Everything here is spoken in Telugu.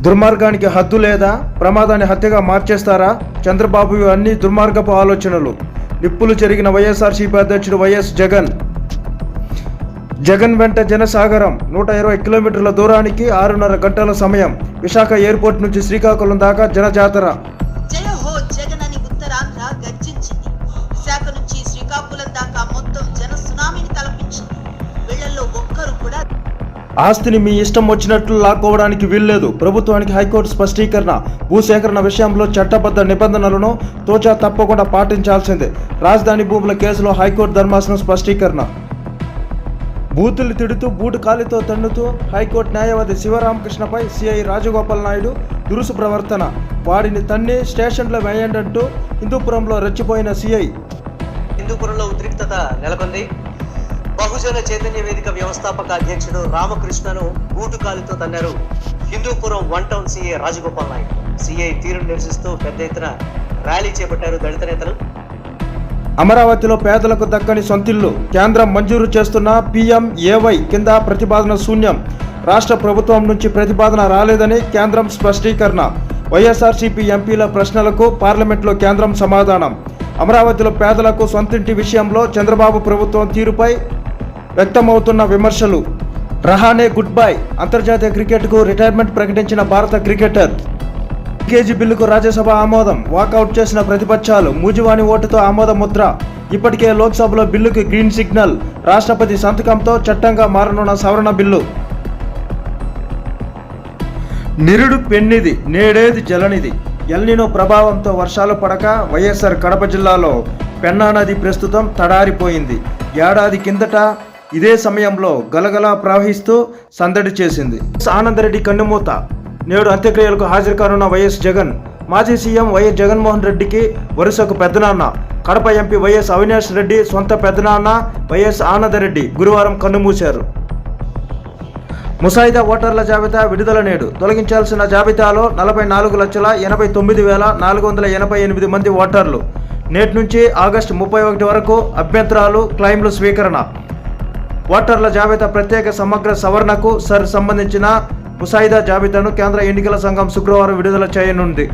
దుర్మార్గానికి హద్దు లేదా? ప్రమాదాన్ని హత్యగా మార్చేస్తారా? చంద్రబాబు అన్ని దుర్మార్గపు ఆలోచనలు. నిప్పులు జరిగిన వైఎస్ఆర్సీపీ అధ్యక్షుడు వైఎస్ జగన్ వెంట జనసాగరం. 120 కిలోమీటర్ల దూరానికి 6.5 గంటల సమయం. విశాఖ ఎయిర్పోర్ట్ నుంచి శ్రీకాకుళం దాకా జనజాతర. జయ హో జగన్ అని ఉత్తరాంధ్ర గర్జించింది. విశాఖ నుంచి శ్రీకాకుళం దాకా మొత్తం జన సునామీని తలపించింది. వీళ్లలో ఒక్కరు కూడా ఆస్తిని మీ ఇష్టం వచ్చినట్లు లాక్కోవడానికి వీల్లేదు. ప్రభుత్వానికి హైకోర్టు స్పష్టీకరణ. భూసేకరణ విషయంలో చట్టబద్ధ నిబంధనలను తోచా తప్పకుండా పాటించాల్సిందే. రాజధాని భూముల కేసులో హైకోర్టు ధర్మాసనం స్పష్టీకరణ. బూతులు తిడుతూ బూటు కాలితో తన్నుతూ హైకోర్టు న్యాయవాది శివరామకృష్ణపై సిఐ రాజగోపాల్ నాయుడు దురుసు ప్రవర్తన. వాడిని తన్ని స్టేషన్లో వేయండంటూ హిందూపురంలో రెచ్చిపోయిన సిఐ. హిందూపురంలో ఉద్రిక్తత నెలకొంది. బహుజన చైతన్య వేదిక వ్యవస్థాపక అధ్యక్షుడు రామకృష్ణను బూటుకాలితో తన్నారు Hindupuram 1 town CI Rajagopal Naidu. CI తీరును నిరసిస్తూ పెద్ద ఎత్తున ర్యాలీ చేపట్టారు దళిత నేతలు. అమరావతిలో పేదలకు దక్కని సొంతిల్లు. కేంద్రం మంజూరు చేస్తున్న PMAY కింద ప్రతిపాదన శూన్యం. రాష్ట్ర ప్రభుత్వం నుంచి ప్రతిపాదన రాలేదని కేంద్రం స్పష్టీకరణ. వైఎస్ఆర్సీపీ ఎంపీల ప్రశ్నలకు పార్లమెంట్లో కేంద్రం సమాధానం. అమరావతిలో పేదలకు సొంతింటి విషయంలో చంద్రబాబు ప్రభుత్వం తీరుపై వ్యక్తమవుతున్న విమర్శలు. Rahane good bye. అంతర్జాతీయ క్రికెట్కు రిటైర్మెంట్ ప్రకటించిన భారత క్రికెటర్. కేజీ బిల్లుకు రాజ్యసభ ఆమోదం. వాకౌట్ చేసిన ప్రతిపక్షాలు. మూజువాణి ఓటుతో ఆమోద ముద్ర. ఇప్పటికే లోక్సభలో బిల్లుకు గ్రీన్ సిగ్నల్. రాష్ట్రపతి సంతకంతో చట్టంగా మారనున్న సవరణ బిల్లు. నిరుడు పెన్నిది, నేడేది జలనిది. ఎల్నినో ప్రభావంతో వర్షాలు పడక వైఎస్ఆర్ కడప జిల్లాలో పెన్నా నది ప్రస్తుతం తడారిపోయింది. ఏడాది కిందట ఇదే సమయంలో గలగలా ప్రవహిస్తూ సందడి చేసింది. ఆనందరెడ్డి కన్నుమూత. నేడు అంత్యక్రియలకు హాజరు కానున్న వైఎస్ జగన్. మాజీ సీఎం వైఎస్ జగన్మోహన్ రెడ్డికి వరుసకు పెద్దనాన్న. కడప ఎంపీ వైఎస్ అవినాష్ రెడ్డి సొంత పెద్దనాన్న వైఎస్ ఆనందరెడ్డి గురువారం కన్నుమూశారు. ముసాయిదా ఓటర్ల జాబితా విడుదల నేడు. తొలగించాల్సిన జాబితాలో 44,49,488 మంది ఓటర్లు. నేటి నుంచి ఆగస్టు 31 వరకు అభ్యంతరాలు, క్లెయిమ్లు స్వీకరణ. ఓటర్ల జాబితా ప్రత్యేక సమగ్ర సవరణకు సంబంధించిన ముసాయిదా జాబితాను కేంద్ర ఎన్నికల సంఘం శుక్రవారం విడుదల చేయనుంది.